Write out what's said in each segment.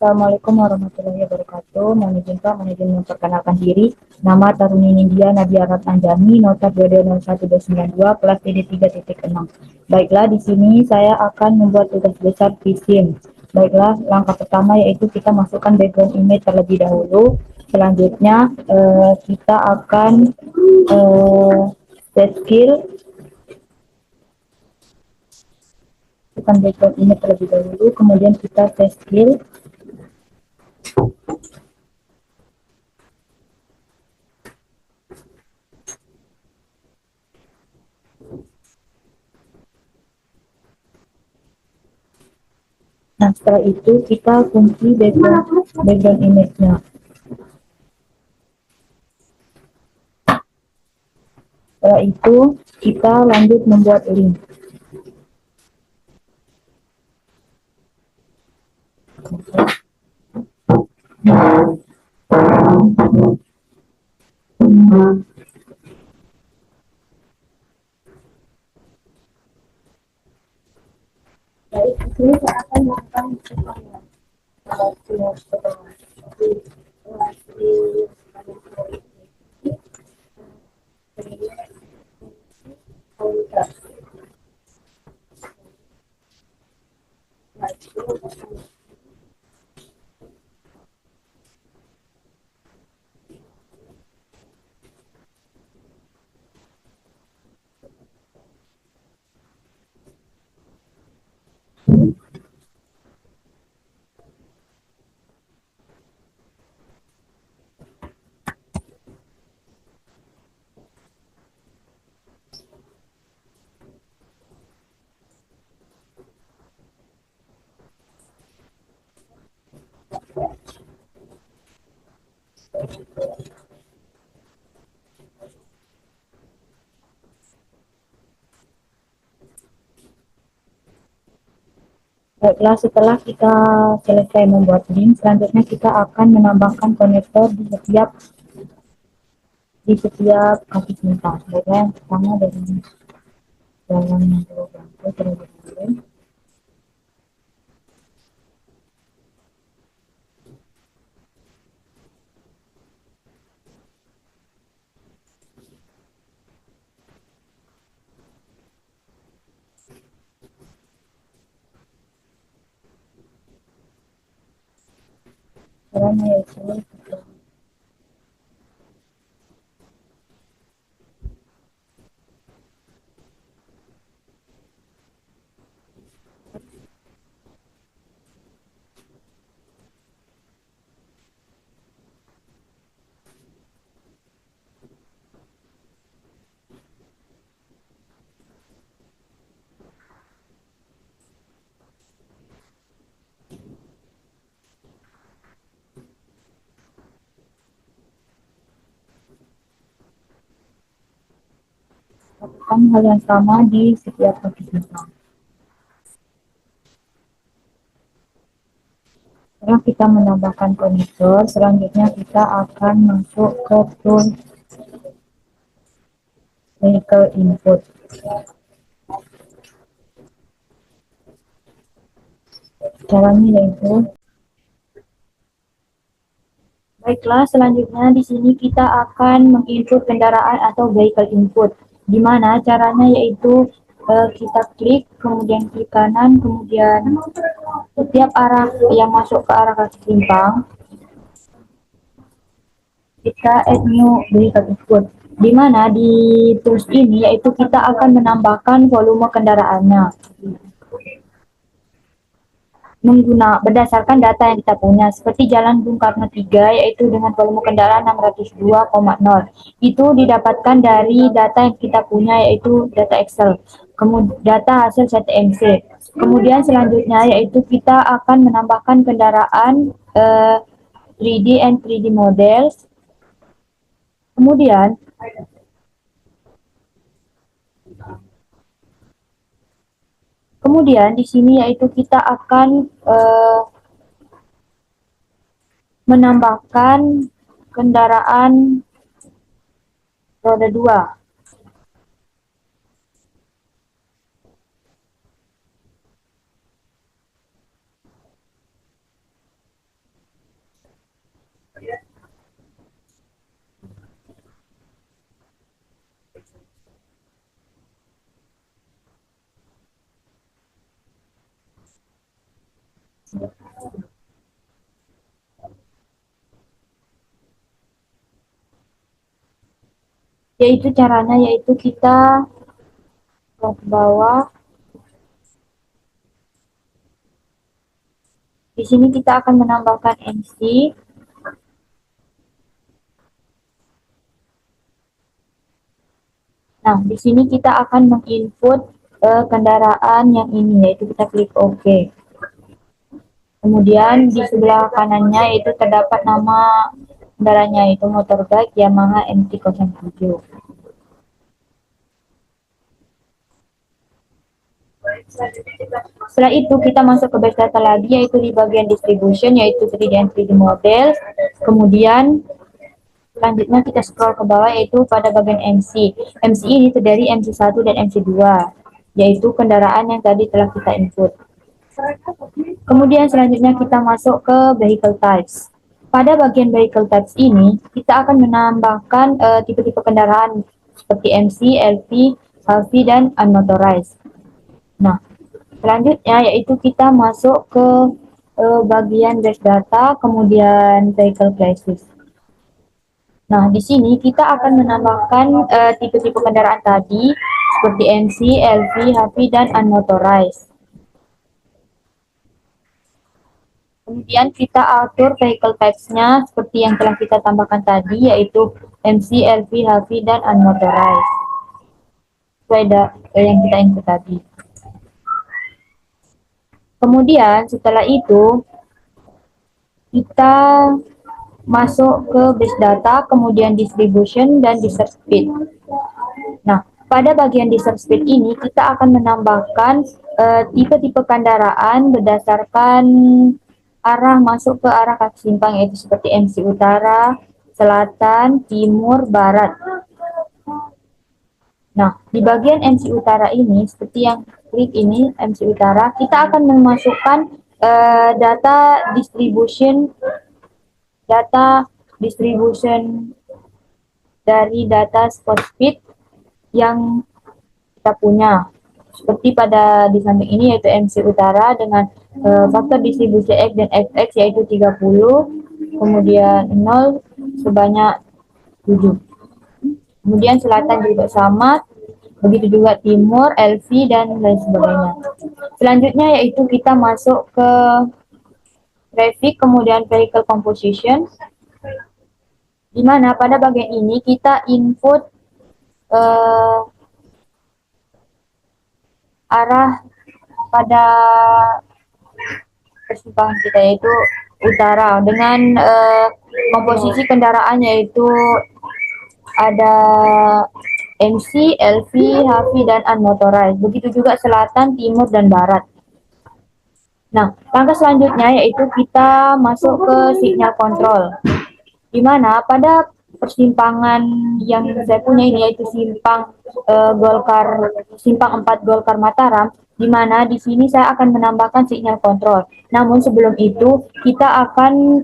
Assalamualaikum warahmatullahi wabarakatuh. Mohon izin Pak, mohon izin memperkenalkan diri. Nama Taruni Nindya Nadia Ratnajani, nota 2201-292, kelas PD 3.6. Baiklah, di sini saya akan membuat tugas besar visi. Baiklah, langkah pertama yaitu kita masukkan background image terlebih dahulu. Selanjutnya kita akan set skill, kita background image terlebih dahulu, kemudian kita set skill. Nah, setelah itu kita kunci background image-nya. Setelah itu kita lanjut membuat link. Baik, di sini saya akan melakukan Baiklah, setelah kita selesai membuat link, selanjutnya kita akan menambahkan konektor di setiap kaki cinta. Baiklah, yang pertama dari jalan yang terlebih dahulu. Caranya yaitu lakukan hal yang sama di setiap kaki cinta. Setelah kita menambahkan konektor, selanjutnya kita akan masuk ke tool vehicle input. Caranya yaitu, baiklah, selanjutnya di sini kita akan menginput kendaraan atau vehicle input. Di mana caranya yaitu kita klik, kemudian klik kanan, kemudian setiap arah yang masuk ke arah kaki simpang, kita add new vehicle input. Di mana di tools ini yaitu kita akan menambahkan volume kendaraannya berdasarkan data yang kita punya, seperti Jalan Bung Karno 3 yaitu dengan volume kendaraan 602,0. Itu didapatkan dari data yang kita punya yaitu data Excel. Kemudian data hasil CTMC. Kemudian selanjutnya yaitu kita akan menambahkan kendaraan 3D and 3D models. Kemudian di sini yaitu kita akan menambahkan kendaraan roda 2. Yaitu caranya yaitu kita ke bawah. Di sini kita akan menambahkan MC. Nah, di sini kita akan menginput kendaraan yang ini, yaitu kita klik OK. Kemudian di sebelah kanannya itu terdapat nama kendaraannya, yaitu motorbike Yamaha MT-07. Setelah itu kita masuk ke base data lagi, yaitu di bagian distribution, yaitu 3D and 3D model. Kemudian selanjutnya kita scroll ke bawah, yaitu pada bagian MC. MC ini terdiri MC1 dan MC2, yaitu kendaraan yang tadi telah kita input. Kemudian selanjutnya kita masuk ke vehicle types. Pada bagian vehicle types ini, kita akan menambahkan tipe-tipe kendaraan seperti MC, LV, HV, dan unmotorized. Nah, selanjutnya yaitu kita masuk ke bagian base data, kemudian vehicle classes. Nah, di sini kita akan menambahkan tipe-tipe kendaraan tadi seperti MC, LV, HV, dan unmotorized. Kemudian kita atur vehicle types-nya seperti yang telah kita tambahkan tadi, yaitu MC, LV, HV, dan unmotorized. Sesuai yang kita input tadi. Kemudian setelah itu kita masuk ke base data, kemudian distribution dan desert speed. Nah, pada bagian desert speed ini kita akan menambahkan tipe-tipe kendaraan berdasarkan arah masuk ke arah kaki simpang, yaitu seperti MC Utara, Selatan, Timur, Barat. Nah, di bagian MC Utara ini, seperti yang klik ini, MC Utara, kita akan memasukkan data distribution dari data spot speed yang kita punya. Seperti pada di samping ini, yaitu MC Utara dengan faktor distribusi X dan XX yaitu 30, kemudian 0 sebanyak 7. Kemudian selatan juga sama, begitu juga timur, LV, dan lain sebagainya. Selanjutnya yaitu kita masuk ke traffic, kemudian vehicle composition, di mana pada bagian ini kita input arah pada persimpangan kita, yaitu utara, dengan komposisi kendaraan yaitu ada MC, LV, HV, dan unmotorized. Begitu juga selatan, timur, dan barat. Nah, langkah selanjutnya yaitu kita masuk ke signal control, di mana pada persimpangan yang saya punya ini, yaitu simpang simpang 4 Golkar Mataram, di mana di sini saya akan menambahkan signal control. Namun sebelum itu kita akan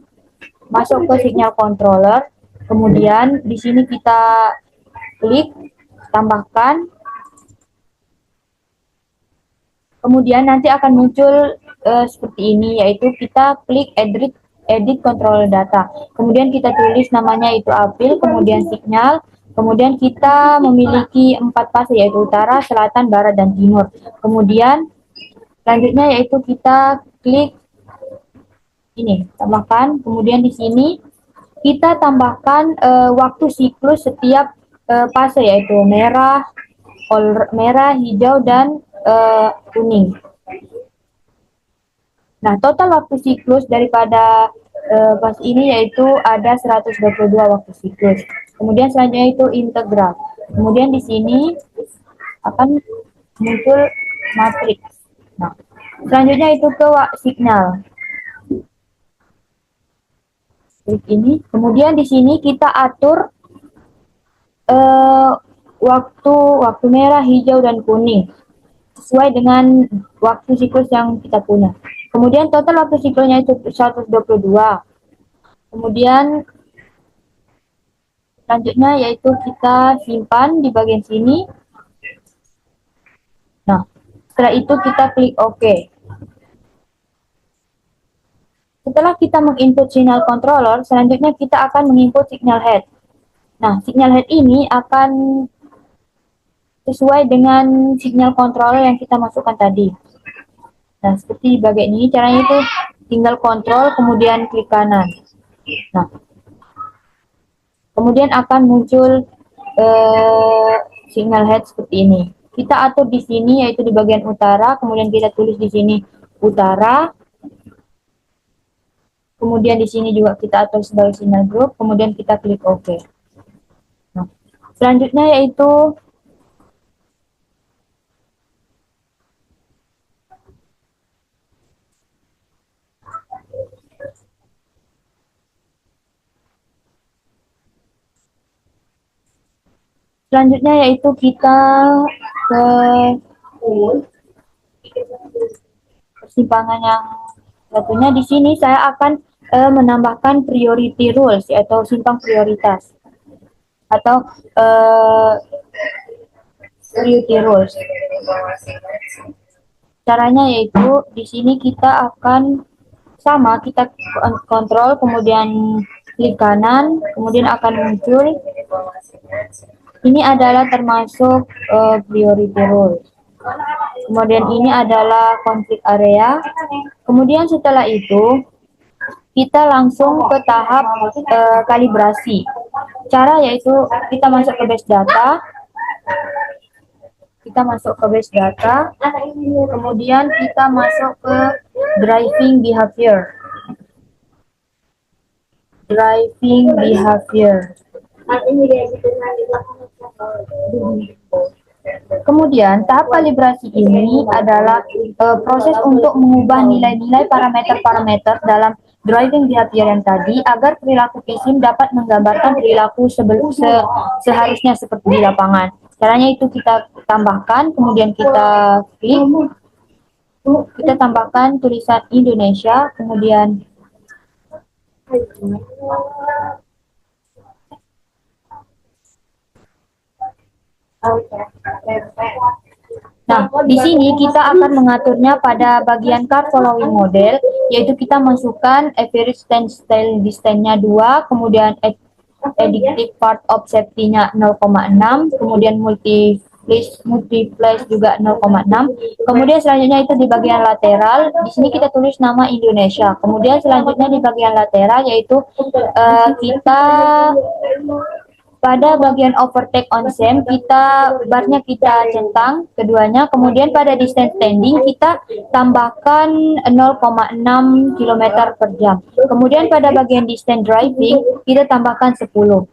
masuk ke signal controller, kemudian di sini kita klik tambahkan, kemudian nanti akan muncul seperti ini, yaitu kita klik edit control data, kemudian kita tulis namanya itu apil, kemudian signal, kemudian kita memiliki 4 fase, yaitu utara, selatan, barat, dan timur. Kemudian selanjutnya yaitu kita klik ini tambahkan, kemudian di sini kita tambahkan waktu siklus setiap fase, yaitu merah, hijau, dan kuning. Nah, total waktu siklus daripada fase ini yaitu ada 122 waktu siklus. Kemudian selanjutnya itu integral. Kemudian di sini akan muncul matriks. Nah, selanjutnya itu ke signal. Klik ini. Kemudian di sini kita atur waktu merah, hijau, dan kuning sesuai dengan waktu siklus yang kita punya. Kemudian total waktu siklusnya itu 122. Kemudian selanjutnya yaitu kita simpan di bagian sini. Nah, setelah itu kita klik OK. Setelah kita menginput signal controller, selanjutnya kita akan menginput signal head. Nah, signal head ini akan sesuai dengan signal controller yang kita masukkan tadi. Nah, seperti di bagian ini caranya itu tinggal kontrol kemudian klik kanan. Nah, kemudian akan muncul signal head seperti ini. Kita atur di sini yaitu di bagian utara, kemudian kita tulis di sini utara. Kemudian di sini juga kita atur sebagai signal group, kemudian kita klik OK. Nah, selanjutnya yaitu kita ke persimpangan yang satunya. Di sini saya akan menambahkan priority rules yaitu simpang prioritas atau priority rules. Caranya yaitu di sini kita akan sama, kita kontrol kemudian klik kanan, kemudian akan muncul ini adalah termasuk priority rules. Kemudian ini adalah konflik area. Kemudian setelah itu kita langsung ke tahap kalibrasi. Cara yaitu kita masuk ke base data. Kemudian kita masuk ke driving behavior. Kemudian tahap kalibrasi ini adalah proses untuk mengubah nilai-nilai parameter-parameter dalam driving behavior yang tadi agar perilaku PSIM dapat menggambarkan perilaku seharusnya seperti di lapangan. Caranya itu kita tambahkan, kemudian kita klik, kita tambahkan tulisan Indonesia, kemudian nah, di sini kita akan mengaturnya pada bagian car following model, yaitu kita masukkan average standstill distance-nya 2, kemudian addictive part of safety-nya 0,6, kemudian multiplex juga 0,6. Kemudian selanjutnya itu di bagian lateral, di sini kita tulis nama Indonesia. Kemudian selanjutnya di bagian lateral yaitu kita pada bagian overtake on SEM barnya kita centang keduanya, kemudian pada distance standing kita tambahkan 0,6 km per jam. Kemudian pada bagian distance driving kita tambahkan 10.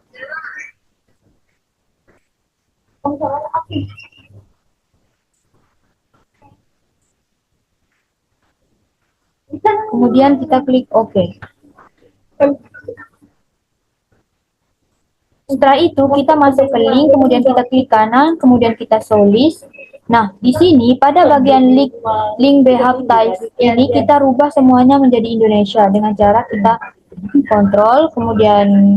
Kemudian kita klik OK. Setelah itu kita masuk ke link, kemudian kita klik kanan, kemudian kita show list. Nah, di sini pada bagian link behave type ini kita rubah semuanya menjadi Indonesia dengan cara kita kontrol, kemudian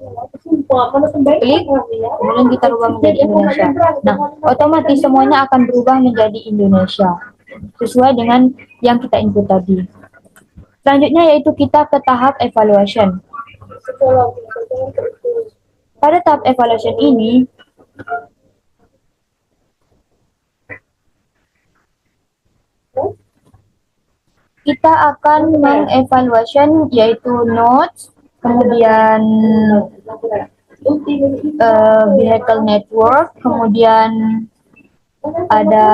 klik, kemudian kita rubah menjadi Indonesia. Nah, otomatis semuanya akan berubah menjadi Indonesia sesuai dengan yang kita input tadi. Selanjutnya yaitu kita ke tahap evaluation. Pada tahap evaluation ini, kita akan mengevaluation yaitu nodes, kemudian vehicle network, kemudian ada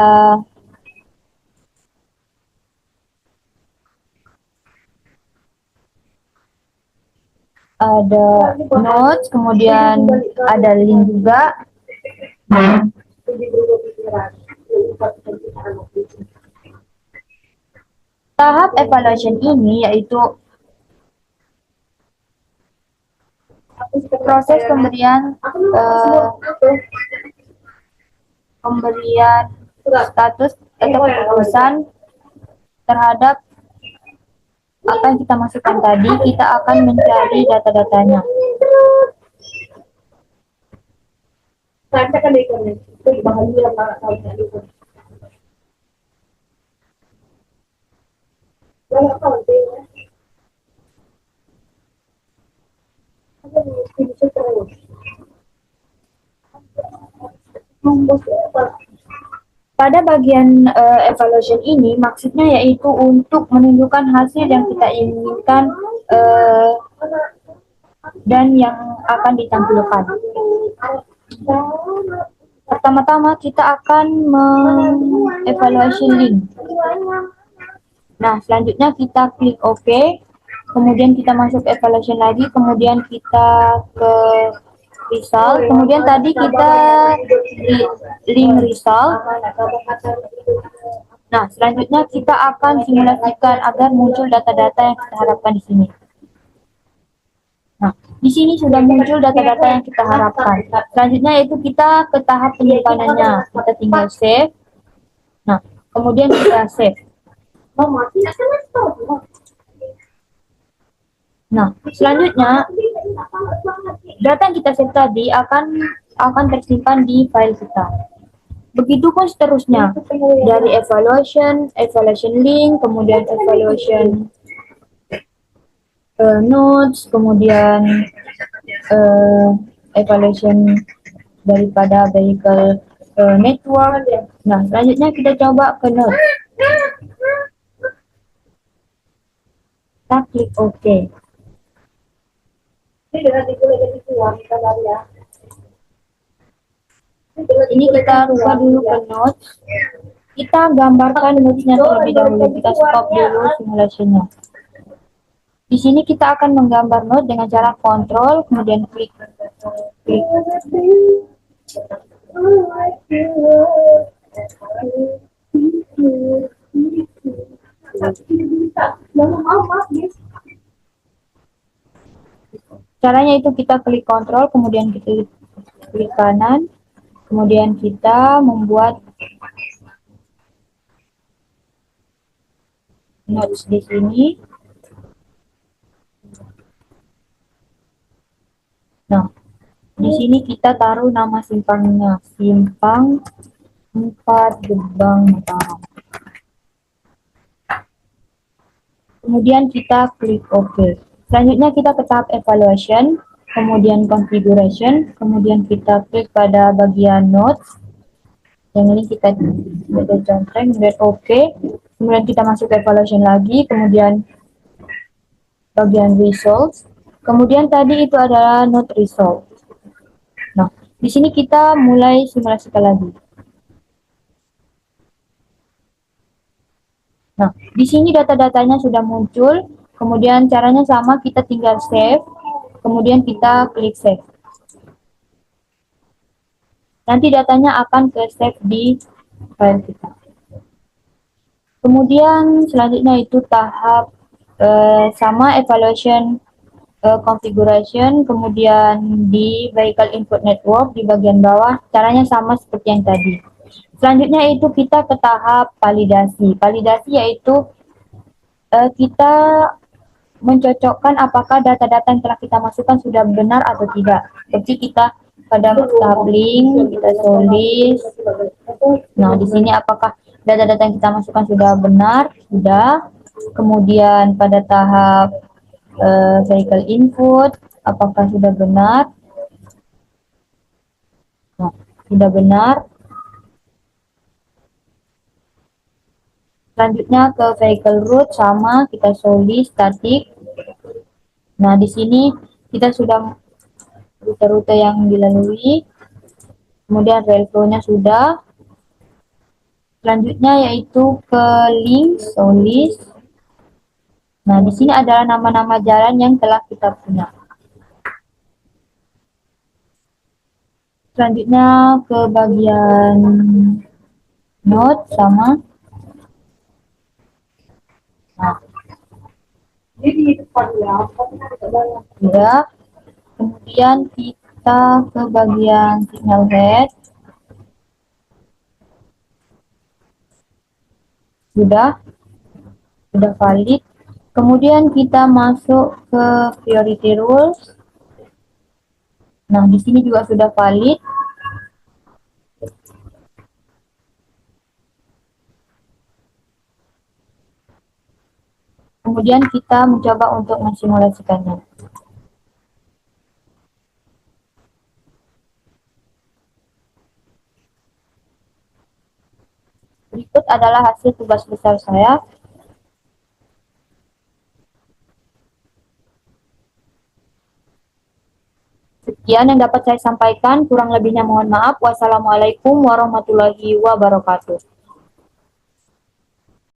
nodes, kemudian ada link juga. Tahap evaluation ini yaitu proses pemberian status atau keputusan terhadap apa yang kita masukkan tadi. Kita akan mencari data-datanya. Pada bagian evaluation ini maksudnya yaitu untuk menunjukkan hasil yang kita inginkan eh, dan yang akan ditampilkan. Pertama-tama kita akan mengevaluasi link. Nah, selanjutnya kita klik OK. Kemudian kita masuk evaluation lagi, kemudian kita ke result. Kemudian tadi kita link result. Nah, selanjutnya kita akan simulasikan agar muncul data-data yang kita harapkan di sini. Nah, di sini sudah muncul data-data yang kita harapkan. Selanjutnya yaitu kita ke tahap penyimpanannya. Kita tinggal save. Nah, kemudian kita save. Nah, selanjutnya data yang kita save tadi akan tersimpan di file kita. Begitupun seterusnya dari evaluation link, kemudian evaluation notes, kemudian evaluation daripada vehicle network. Nah, selanjutnya kita coba ke notes. Kita klik OK. Ini kita rubah dulu ke notes. Kita gambarkan notesnya terlebih dahulu. Kita stop dulu simulasinya. Di sini kita akan menggambar note dengan cara kontrol, kemudian klik. Caranya itu kita klik kontrol, kemudian kita klik kanan, kemudian kita membuat notes di sini. Nah, di sini kita taruh nama simpangnya, Simpang 4 Gebang Mataram. Kemudian kita klik OK. Selanjutnya kita ke tahap evaluation, kemudian configuration, kemudian kita klik pada bagian notes. Yang ini kita contreng, kemudian OK. Kemudian kita masuk ke evaluation lagi, kemudian bagian results. Kemudian tadi itu adalah note result. Nah, di sini kita mulai simulasikan lagi. Nah, di sini data-datanya sudah muncul. Kemudian caranya sama, kita tinggal save. Kemudian kita klik save. Nanti datanya akan ke save di file kita. Kemudian selanjutnya itu tahap sama evaluation configuration, kemudian di vehicle input network di bagian bawah, caranya sama seperti yang tadi. Selanjutnya itu kita ke tahap validasi. Validasi yaitu kita mencocokkan apakah data-data yang telah kita masukkan sudah benar atau tidak. Seperti kita pada tahap link, kita tulis. Nah, di sini apakah data-data yang kita masukkan sudah benar? Sudah. Kemudian pada tahap vehicle input, apakah sudah benar? Nah, sudah benar. Selanjutnya ke vehicle route sama, kita solid static. Nah, di sini kita sudah rute-rute yang dilalui. Kemudian rail flow-nya sudah. Selanjutnya yaitu ke link solid. Nah, di sini adalah nama-nama jalan yang telah kita punya. Selanjutnya ke bagian note sama. Nah, sudah. Kemudian kita ke bagian signal head. Sudah valid. Kemudian kita masuk ke priority rules. Nah, di sini juga sudah valid. Kemudian kita mencoba untuk mensimulasikannya. Berikut adalah hasil tugas besar saya. Sekian yang dapat saya sampaikan, kurang lebihnya mohon maaf. Wassalamualaikum warahmatullahi wabarakatuh.